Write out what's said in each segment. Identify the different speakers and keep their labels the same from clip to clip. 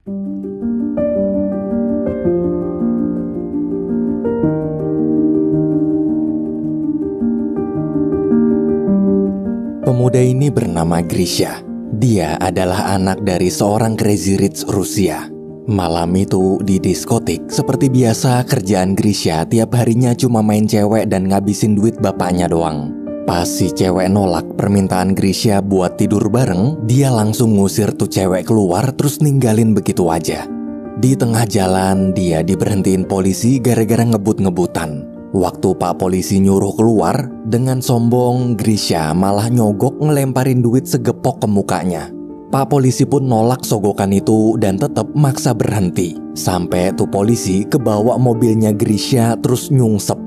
Speaker 1: Pemuda ini bernama Grisha. Dia adalah anak dari seorang crazy rich Rusia. Malam itu di diskotik, seperti biasa kerjaan Grisha tiap harinya cuma main cewek dan ngabisin duit bapaknya doang. Pas si cewek nolak permintaan Grisha buat tidur bareng, dia langsung ngusir tuh cewek keluar terus ninggalin begitu aja. Di tengah jalan dia diberhentiin polisi gara-gara ngebut-ngebutan. Waktu Pak Polisi nyuruh keluar, dengan sombong Grisha malah nyogok ngelemparin duit segepok ke mukanya. Pak Polisi pun nolak sogokan itu dan tetap maksa berhenti. Sampai tuh polisi kebawa mobilnya Grisha terus nyungsep.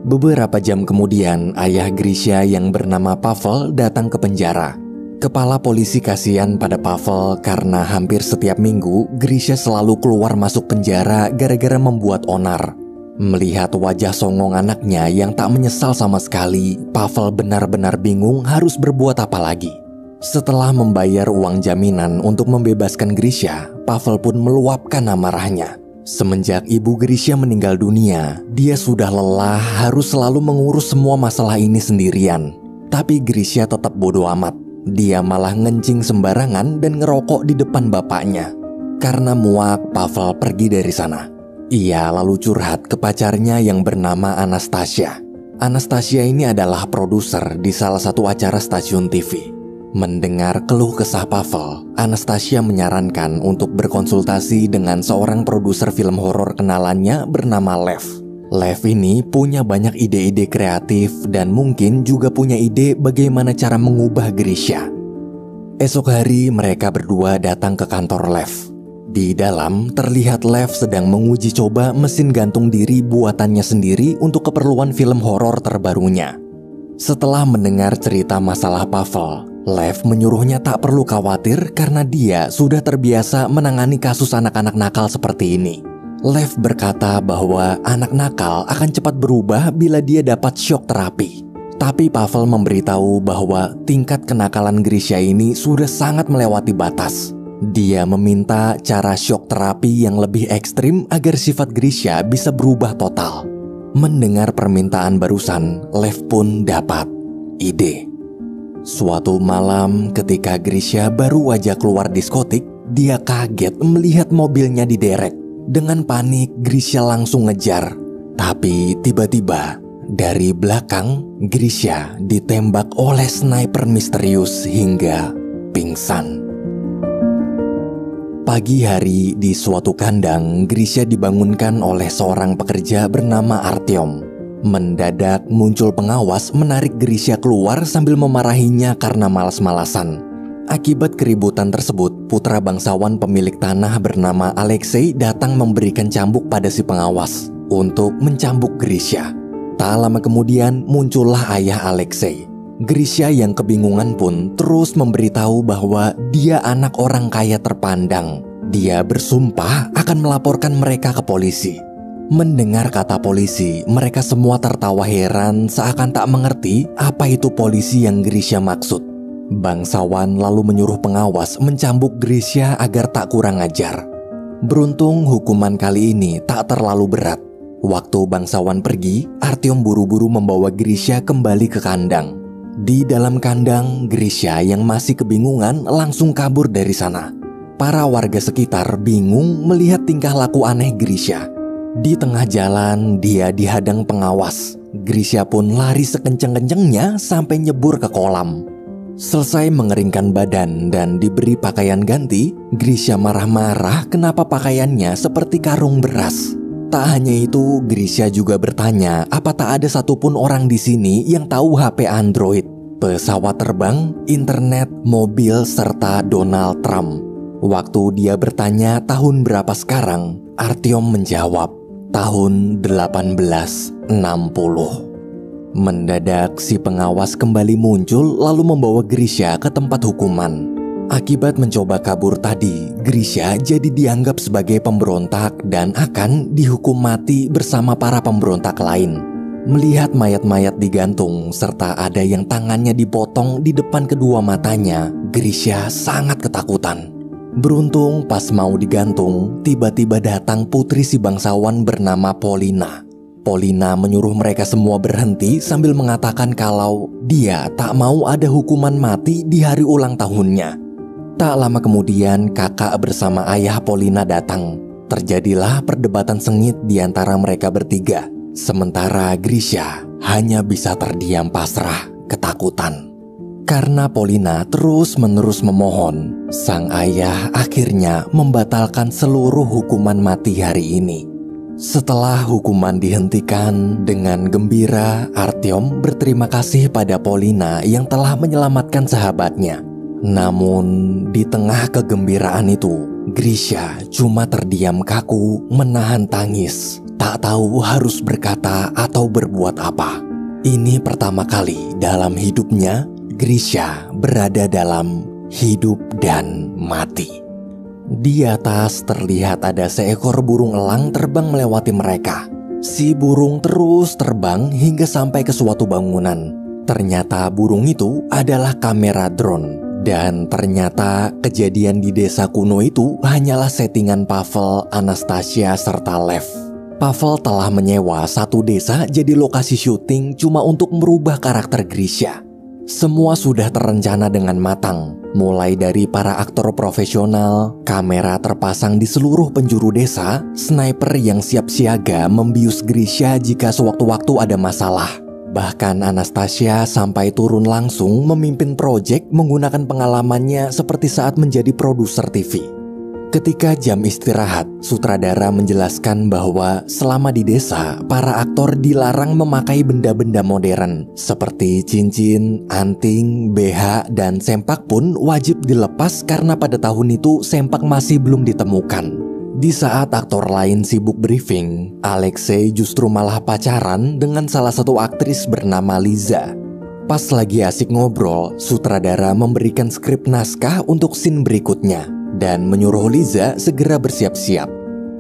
Speaker 1: Beberapa jam kemudian, ayah Grisha yang bernama Pavel datang ke penjara. Kepala polisi kasihan pada Pavel karena hampir setiap minggu Grisha selalu keluar masuk penjara gara-gara membuat onar. Melihat wajah songong anaknya yang tak menyesal sama sekali, Pavel benar-benar bingung harus berbuat apa lagi. Setelah membayar uang jaminan untuk membebaskan Grisha, Pavel pun meluapkan amarahnya. Semenjak ibu Grisha meninggal dunia, dia sudah lelah harus selalu mengurus semua masalah ini sendirian. Tapi Grisha tetap bodoh amat. Dia malah ngencing sembarangan dan ngerokok di depan bapaknya. Karena muak, Pavel pergi dari sana. Ia lalu curhat ke pacarnya yang bernama Anastasia. Anastasia ini adalah produser di salah satu acara stasiun TV. Mendengar keluh kesah Pavel, Anastasia menyarankan untuk berkonsultasi dengan seorang produser film horor kenalannya bernama Lev. Lev ini punya banyak ide-ide kreatif dan mungkin juga punya ide bagaimana cara mengubah Grisha. Esok hari mereka berdua datang ke kantor Lev. Di dalam terlihat Lev sedang menguji coba mesin gantung diri buatannya sendiri untuk keperluan film horor terbarunya. Setelah mendengar cerita masalah Pavel, Lev menyuruhnya tak perlu khawatir karena dia sudah terbiasa menangani kasus anak-anak nakal seperti ini. Lev berkata bahwa anak nakal akan cepat berubah bila dia dapat shock terapi. Tapi Pavel memberitahu bahwa tingkat kenakalan Grisha ini sudah sangat melewati batas. Dia meminta cara shock terapi yang lebih ekstrim agar sifat Grisha bisa berubah total. Mendengar permintaan barusan, Lev pun dapat ide. Suatu malam ketika Grisha baru aja keluar diskotik, dia kaget melihat mobilnya diderek. Dengan panik, Grisha langsung ngejar. Tapi tiba-tiba, dari belakang, Grisha ditembak oleh sniper misterius hingga pingsan. Pagi hari di suatu kandang, Grisha dibangunkan oleh seorang pekerja bernama Artyom. Mendadak muncul pengawas menarik Grisha keluar sambil memarahinya karena malas-malasan. Akibat keributan tersebut, putra bangsawan pemilik tanah bernama Alexei datang memberikan cambuk pada si pengawas untuk mencambuk Grisha. Tak lama kemudian muncullah ayah Alexei. Grisha yang kebingungan pun terus memberitahu bahwa dia anak orang kaya terpandang. Dia bersumpah akan melaporkan mereka ke polisi. Mendengar kata polisi, mereka semua tertawa heran seakan tak mengerti apa itu polisi yang Grisha maksud. Bangsawan lalu menyuruh pengawas mencambuk Grisha agar tak kurang ajar. Beruntung hukuman kali ini tak terlalu berat. Waktu bangsawan pergi, Artyom buru-buru membawa Grisha kembali ke kandang. Di dalam kandang, Grisha yang masih kebingungan langsung kabur dari sana. Para warga sekitar bingung melihat tingkah laku aneh Grisha. Di tengah jalan, dia dihadang pengawas. Grisha pun lari sekenceng-kencengnya sampai nyebur ke kolam. Selesai mengeringkan badan dan diberi pakaian ganti, Grisha marah-marah kenapa pakaiannya seperti karung beras. Tak hanya itu, Grisha juga bertanya apa tak ada satupun orang di sini yang tahu HP Android, pesawat terbang, internet, mobil, serta Donald Trump. Waktu dia bertanya tahun berapa sekarang, Artyom menjawab, tahun 1860. Mendadak si pengawas kembali muncul lalu membawa Grisha ke tempat hukuman. Akibat mencoba kabur tadi, Grisha jadi dianggap sebagai pemberontak dan akan dihukum mati bersama para pemberontak lain. Melihat mayat-mayat digantung serta ada yang tangannya dipotong di depan kedua matanya, Grisha sangat ketakutan. Beruntung pas mau digantung, tiba-tiba datang putri si bangsawan bernama Polina. Polina menyuruh mereka semua berhenti sambil mengatakan kalau dia tak mau ada hukuman mati di hari ulang tahunnya. Tak lama kemudian kakak bersama ayah Polina datang. Terjadilah perdebatan sengit di antara mereka bertiga. Sementara Grisha hanya bisa terdiam pasrah, ketakutan. Karena Polina terus-menerus memohon, sang ayah akhirnya membatalkan seluruh hukuman mati hari ini. Setelah hukuman dihentikan, dengan gembira Artyom berterima kasih pada Polina yang telah menyelamatkan sahabatnya. Namun di tengah kegembiraan itu, Grisha cuma terdiam kaku menahan tangis, tak tahu harus berkata atau berbuat apa. Ini pertama kali dalam hidupnya Grisha berada dalam hidup dan mati. Di atas terlihat ada seekor burung elang terbang melewati mereka. Si burung terus terbang hingga sampai ke suatu bangunan. Ternyata burung itu adalah kamera drone. Dan ternyata kejadian di desa kuno itu hanyalah settingan Pavel, Anastasia, serta Lev. Pavel telah menyewa satu desa jadi lokasi syuting cuma untuk merubah karakter Grisha. Semua sudah terencana dengan matang, mulai dari para aktor profesional, kamera terpasang di seluruh penjuru desa, sniper yang siap siaga membius Grisha jika sewaktu-waktu ada masalah. Bahkan Anastasia sampai turun langsung memimpin proyek menggunakan pengalamannya seperti saat menjadi produser TV. Ketika jam istirahat, sutradara menjelaskan bahwa selama di desa, para aktor dilarang memakai benda-benda modern seperti cincin, anting, BH, dan sempak pun wajib dilepas karena pada tahun itu sempak masih belum ditemukan. Di saat aktor lain sibuk briefing, Alexei justru malah pacaran dengan salah satu aktris bernama Liza. Pas lagi asik ngobrol, sutradara memberikan skrip naskah untuk scene berikutnya dan menyuruh Liza segera bersiap-siap.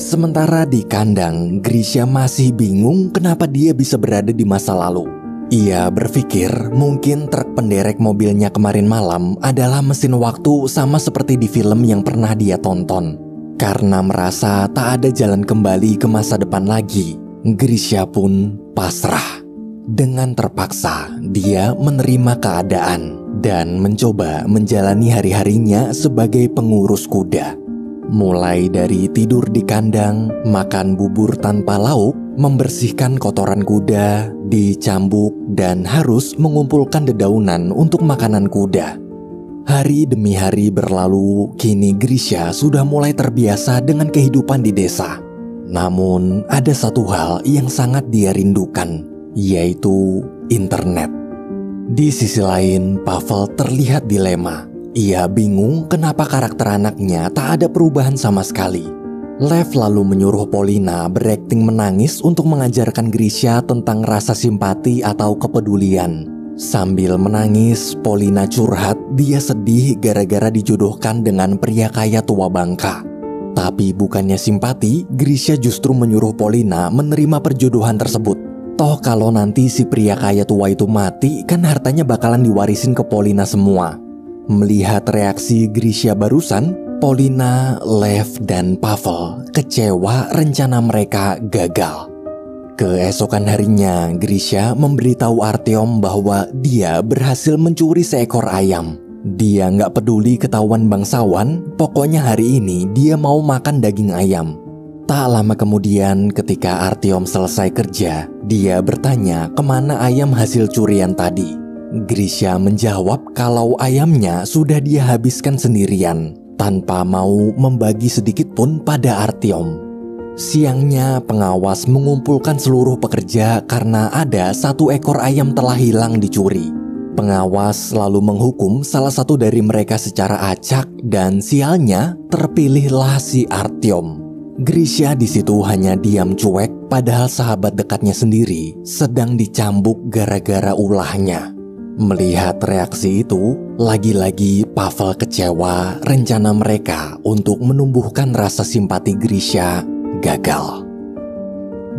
Speaker 1: Sementara di kandang, Grisha masih bingung kenapa dia bisa berada di masa lalu. Ia berpikir mungkin truk penderek mobilnya kemarin malam adalah mesin waktu sama seperti di film yang pernah dia tonton. Karena merasa tak ada jalan kembali ke masa depan lagi, Grisha pun pasrah. Dengan terpaksa, dia menerima keadaan dan mencoba menjalani hari-harinya sebagai pengurus kuda. Mulai dari tidur di kandang, makan bubur tanpa lauk, membersihkan kotoran kuda, dicambuk, dan harus mengumpulkan dedaunan untuk makanan kuda. Hari demi hari berlalu, kini Grisha sudah mulai terbiasa dengan kehidupan di desa. Namun, ada satu hal yang sangat dia rindukan, yaitu internet. Di sisi lain, Pavel terlihat dilema. Ia bingung kenapa karakter anaknya tak ada perubahan sama sekali. Lev lalu menyuruh Polina berakting menangis untuk mengajarkan Grisha tentang rasa simpati atau kepedulian. Sambil menangis, Polina curhat dia sedih gara-gara dijodohkan dengan pria kaya tua bangka. Tapi bukannya simpati, Grisha justru menyuruh Polina menerima perjodohan tersebut. Toh kalau nanti si pria kaya tua itu mati, kan hartanya bakalan diwarisin ke Polina semua. Melihat reaksi Grisha barusan, Polina, Lev, dan Pavel kecewa rencana mereka gagal. Keesokan harinya, Grisha memberitahu Artyom bahwa dia berhasil mencuri seekor ayam. Dia nggak peduli ketahuan bangsawan, pokoknya hari ini dia mau makan daging ayam. Tak lama kemudian ketika Artyom selesai kerja, dia bertanya kemana ayam hasil curian tadi. Grisha menjawab kalau ayamnya sudah dia habiskan sendirian, tanpa mau membagi sedikit pun pada Artyom. Siangnya pengawas mengumpulkan seluruh pekerja karena ada satu ekor ayam telah hilang dicuri. Pengawas lalu menghukum salah satu dari mereka secara acak dan sialnya terpilihlah si Artyom. Grisha di situ hanya diam cuek, padahal sahabat dekatnya sendiri sedang dicambuk gara-gara ulahnya. Melihat reaksi itu, lagi-lagi Pavel kecewa rencana mereka untuk menumbuhkan rasa simpati Grisha gagal.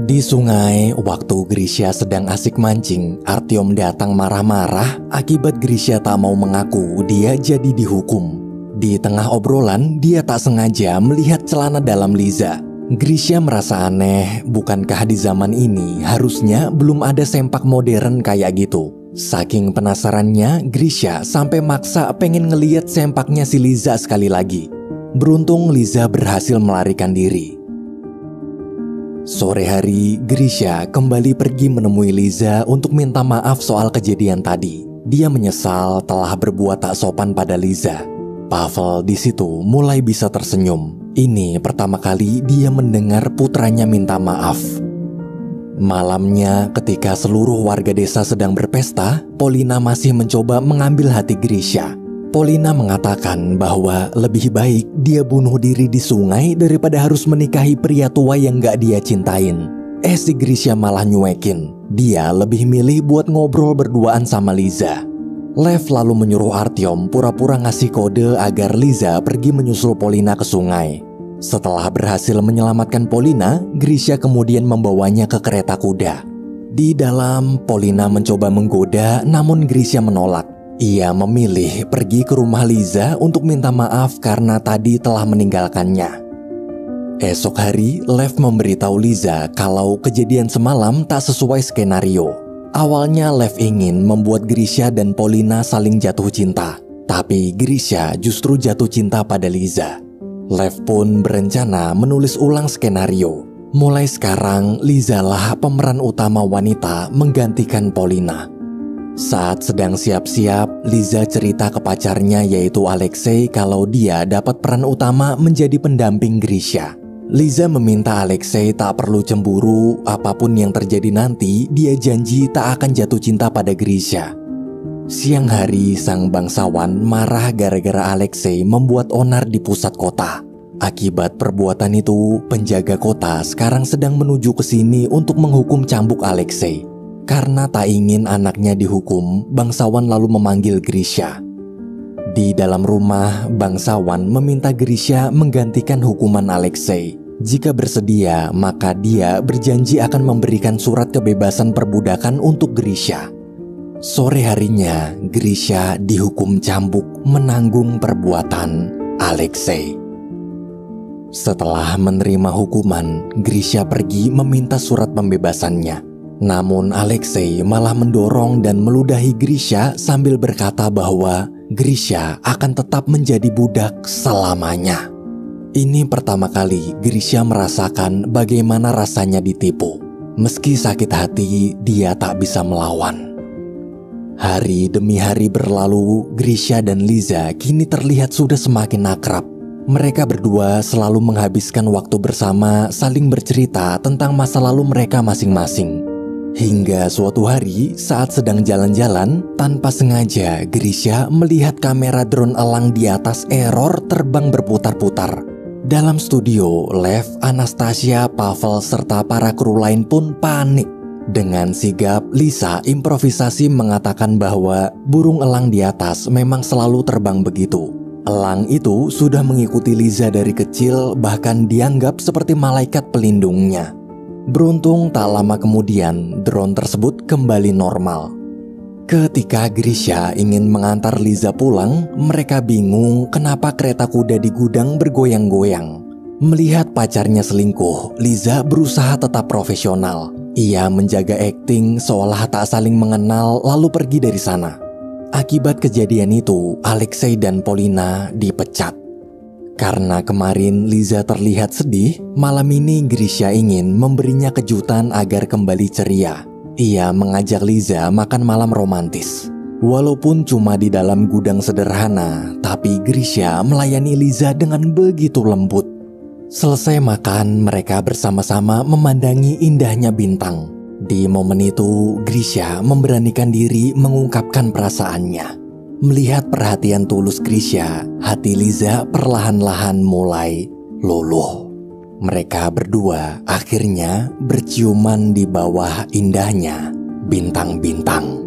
Speaker 1: Di sungai, waktu Grisha sedang asik mancing, Artyom datang marah-marah akibat Grisha tak mau mengaku dia jadi dihukum. Di tengah obrolan, dia tak sengaja melihat celana dalam Liza. Grisha merasa aneh, bukankah di zaman ini harusnya belum ada sempak modern kayak gitu? Saking penasarannya, Grisha sampai maksa pengen ngeliat sempaknya si Liza sekali lagi. Beruntung Liza berhasil melarikan diri. Sore hari, Grisha kembali pergi menemui Liza untuk minta maaf soal kejadian tadi. Dia menyesal telah berbuat tak sopan pada Liza. Pavel di situ mulai bisa tersenyum. Ini pertama kali dia mendengar putranya minta maaf. Malamnya, ketika seluruh warga desa sedang berpesta, Polina masih mencoba mengambil hati Grisha. Polina mengatakan bahwa lebih baik dia bunuh diri di sungai daripada harus menikahi pria tua yang gak dia cintain. Si Grisha malah nyuekin. Dia lebih milih buat ngobrol berduaan sama Liza. Lev lalu menyuruh Artyom pura-pura ngasih kode agar Liza pergi menyusul Polina ke sungai. Setelah berhasil menyelamatkan Polina, Grisha kemudian membawanya ke kereta kuda. Di dalam, Polina mencoba menggoda, namun Grisha menolak. Ia memilih pergi ke rumah Liza untuk minta maaf karena tadi telah meninggalkannya. Esok hari, Lev memberitahu Liza kalau kejadian semalam tak sesuai skenario. Awalnya Lev ingin membuat Grisha dan Polina saling jatuh cinta, tapi Grisha justru jatuh cinta pada Liza. Lev pun berencana menulis ulang skenario. Mulai sekarang, Liza lah pemeran utama wanita menggantikan Polina. Saat sedang siap-siap, Liza cerita ke pacarnya yaitu Alexei kalau dia dapat peran utama menjadi pendamping Grisha. Liza meminta Alexei tak perlu cemburu, apapun yang terjadi nanti, dia janji tak akan jatuh cinta pada Grisha. Siang hari, sang bangsawan marah gara-gara Alexei membuat onar di pusat kota. Akibat perbuatan itu, penjaga kota sekarang sedang menuju ke sini untuk menghukum cambuk Alexei. Karena tak ingin anaknya dihukum, bangsawan lalu memanggil Grisha. Di dalam rumah, bangsawan meminta Grisha menggantikan hukuman Alexei. Jika bersedia, maka dia berjanji akan memberikan surat kebebasan perbudakan untuk Grisha. Sore harinya, Grisha dihukum cambuk menanggung perbuatan Alexei. Setelah menerima hukuman, Grisha pergi meminta surat pembebasannya. Namun Alexei malah mendorong dan meludahi Grisha sambil berkata bahwa Grisha akan tetap menjadi budak selamanya. Ini pertama kali Grisha merasakan bagaimana rasanya ditipu. Meski sakit hati, dia tak bisa melawan. Hari demi hari berlalu, Grisha dan Liza kini terlihat sudah semakin akrab. Mereka berdua selalu menghabiskan waktu bersama, saling bercerita tentang masa lalu mereka masing-masing. Hingga suatu hari, saat sedang jalan-jalan, tanpa sengaja Grisha melihat kamera drone elang di atas error terbang berputar-putar. Dalam studio, Lev, Anastasia, Pavel, serta para kru lain pun panik. Dengan sigap, Lisa improvisasi mengatakan bahwa burung elang di atas memang selalu terbang begitu. Elang itu sudah mengikuti Liza dari kecil, bahkan dianggap seperti malaikat pelindungnya. Beruntung tak lama kemudian, drone tersebut kembali normal. Ketika Grisha ingin mengantar Liza pulang, mereka bingung kenapa kereta kuda di gudang bergoyang-goyang. Melihat pacarnya selingkuh, Liza berusaha tetap profesional. Ia menjaga akting seolah tak saling mengenal lalu pergi dari sana. Akibat kejadian itu, Alexei dan Polina dipecat. Karena kemarin Liza terlihat sedih, malam ini Grisha ingin memberinya kejutan agar kembali ceria. Ia mengajak Liza makan malam romantis. Walaupun cuma di dalam gudang sederhana, tapi Grisha melayani Liza dengan begitu lembut. Selesai makan, mereka bersama-sama memandangi indahnya bintang. Di momen itu, Grisha memberanikan diri mengungkapkan perasaannya. Melihat perhatian tulus Grisha, hati Liza perlahan-lahan mulai luluh. Mereka berdua akhirnya berciuman di bawah indahnya bintang-bintang.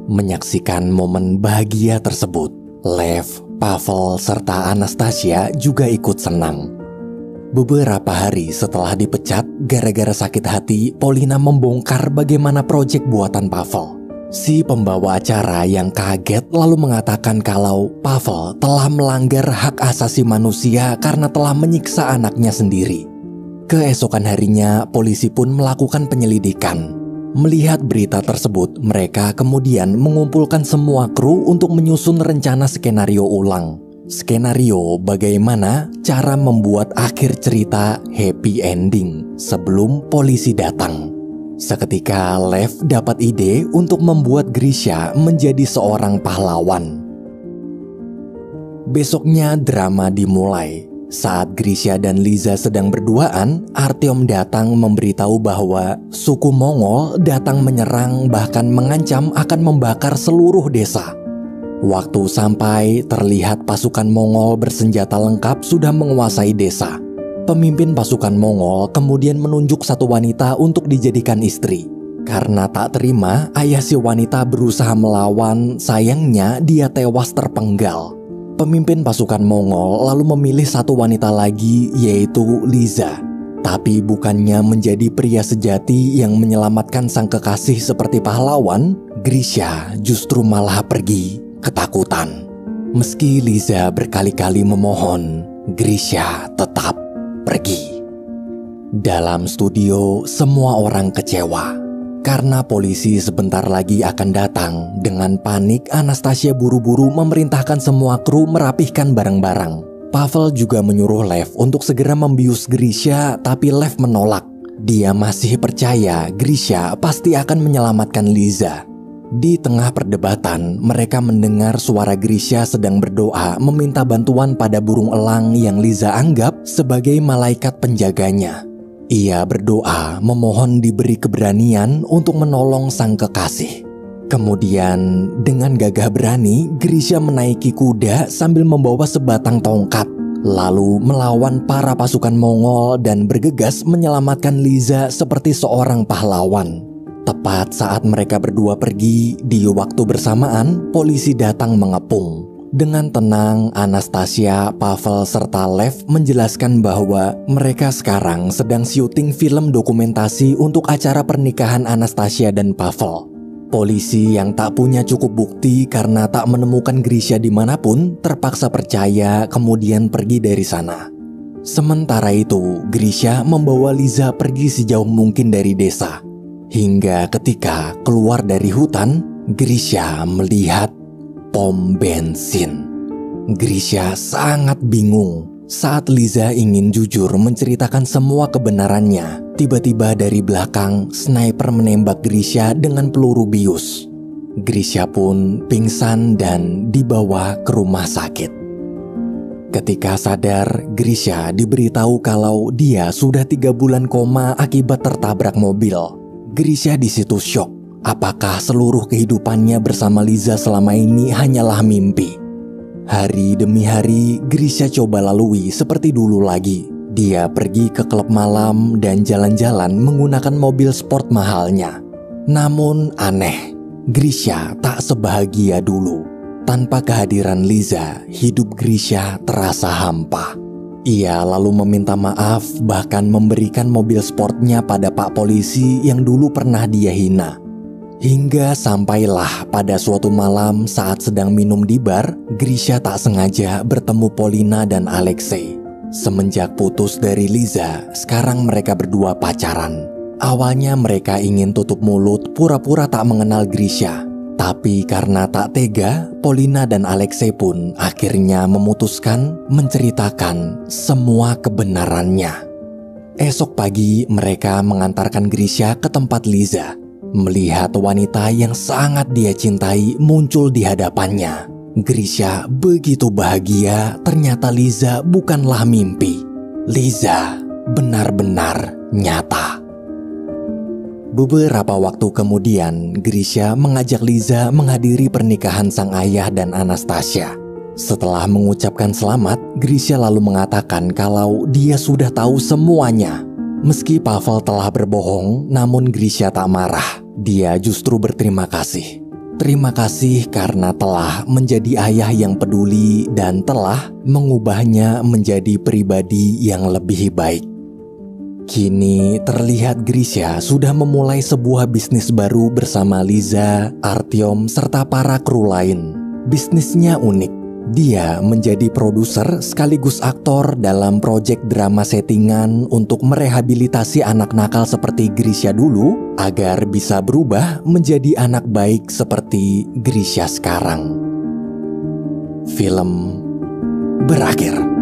Speaker 1: Menyaksikan momen bahagia tersebut, Lev, Pavel, serta Anastasia juga ikut senang. Beberapa hari setelah dipecat gara-gara sakit hati, Polina membongkar bagaimana proyek buatan Pavel. Si pembawa acara yang kaget lalu mengatakan kalau Pavel telah melanggar hak asasi manusia karena telah menyiksa anaknya sendiri. Keesokan harinya, polisi pun melakukan penyelidikan. Melihat berita tersebut, mereka kemudian mengumpulkan semua kru untuk menyusun rencana skenario ulang. Skenario bagaimana cara membuat akhir cerita happy ending sebelum polisi datang. Seketika Lev dapat ide untuk membuat Grisha menjadi seorang pahlawan. Besoknya drama dimulai. Saat Grisha dan Liza sedang berduaan, Artyom datang memberitahu bahwa suku Mongol datang menyerang bahkan mengancam akan membakar seluruh desa. Waktu sampai, terlihat pasukan Mongol bersenjata lengkap sudah menguasai desa. Pemimpin pasukan Mongol kemudian menunjuk satu wanita untuk dijadikan istri. Karena tak terima, ayah si wanita berusaha melawan, sayangnya dia tewas terpenggal. Pemimpin pasukan Mongol lalu memilih satu wanita lagi, yaitu Liza. Tapi bukannya menjadi pria sejati yang menyelamatkan sang kekasih seperti pahlawan, Grisha justru malah pergi ketakutan. Meski Liza berkali-kali memohon, Grisha tetap pergi. Dalam studio, semua orang kecewa. Karena polisi sebentar lagi akan datang. Dengan panik, Anastasia buru-buru memerintahkan semua kru merapihkan barang-barang. Pavel juga menyuruh Lev untuk segera membius Grisha, tapi Lev menolak. Dia masih percaya Grisha pasti akan menyelamatkan Liza. Di tengah perdebatan, mereka mendengar suara Grisha sedang berdoa meminta bantuan pada burung elang yang Liza anggap sebagai malaikat penjaganya. Ia berdoa memohon diberi keberanian untuk menolong sang kekasih. Kemudian, dengan gagah berani, Grisha menaiki kuda sambil membawa sebatang tongkat, lalu melawan para pasukan Mongol dan bergegas menyelamatkan Liza seperti seorang pahlawan. Tepat saat mereka berdua pergi, di waktu bersamaan, polisi datang mengepung. Dengan tenang, Anastasia, Pavel, serta Lev menjelaskan bahwa mereka sekarang sedang syuting film dokumentasi untuk acara pernikahan Anastasia dan Pavel. Polisi yang tak punya cukup bukti karena tak menemukan Grisha dimanapun, terpaksa percaya kemudian pergi dari sana. Sementara itu, Grisha membawa Liza pergi sejauh mungkin dari desa. Hingga ketika keluar dari hutan, Grisha melihat pom bensin. Grisha sangat bingung. Saat Liza ingin jujur menceritakan semua kebenarannya, tiba-tiba dari belakang, sniper menembak Grisha dengan peluru bius. Grisha pun pingsan dan dibawa ke rumah sakit. Ketika sadar, Grisha diberitahu kalau dia sudah 3 bulan koma akibat tertabrak mobil. Grisha di situ syok. Apakah seluruh kehidupannya bersama Liza selama ini hanyalah mimpi? Hari demi hari, Grisha coba lalui seperti dulu lagi. Dia pergi ke klub malam dan jalan-jalan menggunakan mobil sport mahalnya. Namun aneh, Grisha tak sebahagia dulu. Tanpa kehadiran Liza, hidup Grisha terasa hampa. Ia lalu meminta maaf, bahkan memberikan mobil sportnya pada pak polisi yang dulu pernah dia hina. Hingga sampailah pada suatu malam saat sedang minum di bar, Grisha tak sengaja bertemu Polina dan Alexei. Semenjak putus dari Liza, sekarang mereka berdua pacaran. Awalnya mereka ingin tutup mulut, pura-pura tak mengenal Grisha. Tapi karena tak tega, Polina dan Alexei pun akhirnya memutuskan menceritakan semua kebenarannya. Esok pagi mereka mengantarkan Grisha ke tempat Liza. Melihat wanita yang sangat dia cintai muncul di hadapannya, Grisha begitu bahagia. Ternyata Liza bukanlah mimpi. Liza benar-benar nyata. Beberapa waktu kemudian, Grisha mengajak Liza menghadiri pernikahan sang ayah dan Anastasia. Setelah mengucapkan selamat, Grisha lalu mengatakan kalau dia sudah tahu semuanya. Meski Pavel telah berbohong, namun Grisha tak marah. Dia justru berterima kasih. Terima kasih karena telah menjadi ayah yang peduli dan telah mengubahnya menjadi pribadi yang lebih baik. Kini terlihat Grisha sudah memulai sebuah bisnis baru bersama Liza, Artyom, serta para kru lain. Bisnisnya unik. Dia menjadi produser sekaligus aktor dalam proyek drama settingan untuk merehabilitasi anak nakal seperti Grisha dulu agar bisa berubah menjadi anak baik seperti Grisha sekarang. Film berakhir.